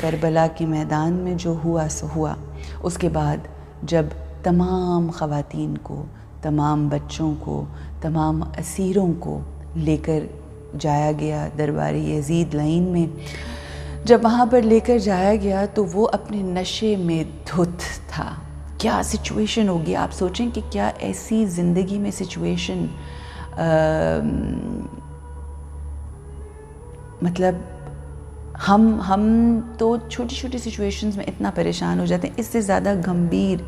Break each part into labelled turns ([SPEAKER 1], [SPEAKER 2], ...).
[SPEAKER 1] کربلا کے میدان میں جو ہوا سو ہوا. اس کے بعد جب تمام خواتین کو، تمام بچوں کو، تمام اسیروں کو لے کر جایا گیا دربار یزید لائن میں، جب وہاں پر لے کر جایا گیا تو وہ اپنے نشے میں دھت تھا. کیا سچویشن ہوگی، آپ سوچیں کہ کیا ایسی زندگی میں سچویشن، مطلب ہم تو چھوٹی چھوٹی سچویشنز میں اتنا پریشان ہو جاتے ہیں، اس سے زیادہ گمبھیر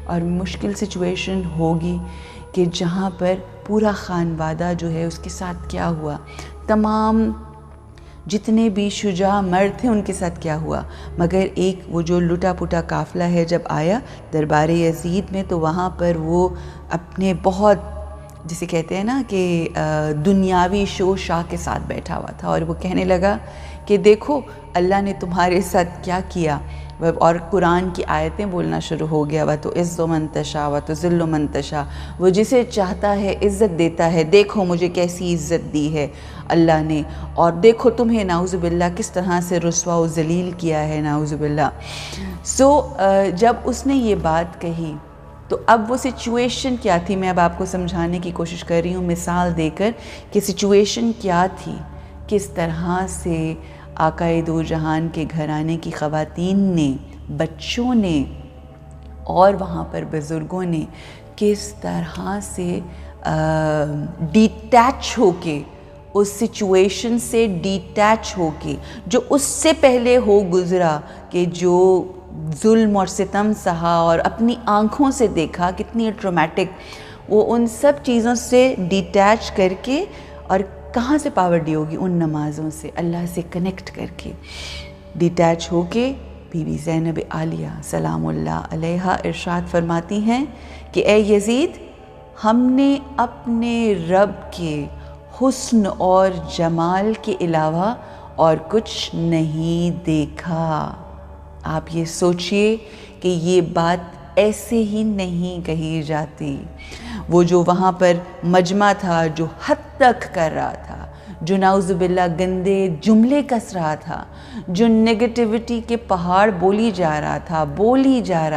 [SPEAKER 1] اور مشکل سچویشن ہوگی کہ جہاں پر پورا خانوادہ جو ہے اس کے ساتھ کیا ہوا، تمام جتنے بھی شجاع مرد تھے ان کے ساتھ کیا ہوا. مگر ایک وہ جو لٹا پٹا قافلہ ہے جب آیا دربار یزید میں تو وہاں پر وہ اپنے بہت، جسے کہتے ہیں نا کہ دنیاوی شو شاہ کے ساتھ بیٹھا ہوا تھا، اور وہ کہنے لگا کہ دیکھو اللہ نے تمہارے ساتھ کیا کیا، اور قرآن کی آیتیں بولنا شروع ہو گیا. وَتُعِزُّ مَن تَشَاءُ وَتُذِلُّ مَن تَشَاءُ، وہ جسے چاہتا ہے عزت دیتا ہے. دیکھو مجھے کیسی عزت دی ہے اللہ نے، اور دیکھو تمہیں نعوذ باللہ کس طرح سے رسوا و ذلیل کیا ہے، نعوذ باللہ. جب اس نے یہ بات کہی تو اب وہ سچویشن کیا تھی، میں اب آپ کو سمجھانے کی کوشش کر رہی ہوں مثال دے کر کہ سچویشن کیا تھی. کس طرح سے آقائے دو جہان کے گھرانے کی خواتین نے، بچوں نے اور وہاں پر بزرگوں نے کس طرح سے ڈیٹیچ ہو کے، اس سچویشن سے ڈیٹیچ ہو کے جو اس سے پہلے ہو گزرا، کہ جو ظلم اور ستم سہا اور اپنی آنکھوں سے دیکھا کتنی ٹرومیٹک، وہ ان سب چیزوں سے ڈیٹیچ کر کے، اور کہاں سے پاور دی ہوگی، ان نمازوں سے، اللہ سے کنیکٹ کر کے ڈیٹیچ ہو کے. بی بی زینب عالیہ سلام اللہ علیہا ارشاد فرماتی ہیں کہ اے یزید، ہم نے اپنے رب کے حسن اور جمال کے علاوہ اور کچھ نہیں دیکھا. آپ یہ سوچئے کہ یہ بات ایسے ہی نہیں کہی جاتی. وہ جو وہاں پر مجمع تھا، جو حد تک کر رہا تھا، جو نعوذ باللہ گندے جملے کس رہا تھا، جو نیگیٹیوٹی کے پہاڑ بولی جا رہا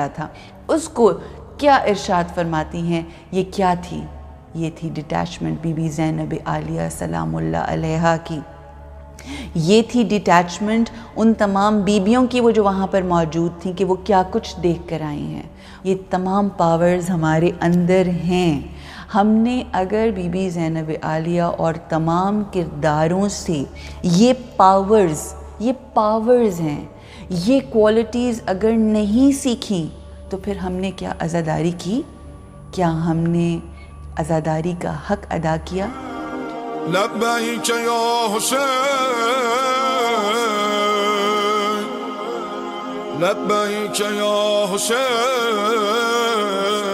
[SPEAKER 1] تھا، اس کو کیا ارشاد فرماتی ہیں، یہ کیا تھی؟ یہ تھی ڈیٹیچمنٹ بی بی زینب عالیہ سلام اللہ علیہا کی. یہ تھی ڈیٹیچمنٹ ان تمام بیبیوں کی، وہ جو وہاں پر موجود تھیں، کہ وہ کیا کچھ دیکھ کر آئی ہیں. یہ تمام پاورز ہمارے اندر ہیں. ہم نے اگر بی بی زینب عالیہ اور تمام کرداروں سے یہ پاورز ہیں، یہ کوالٹیز اگر نہیں سیکھیں تو پھر ہم نے کیا عزاداری کی؟ کیا ہم نے عزاداری کا حق ادا کیا؟
[SPEAKER 2] لبیک یا حسین، لبیک یا حسین،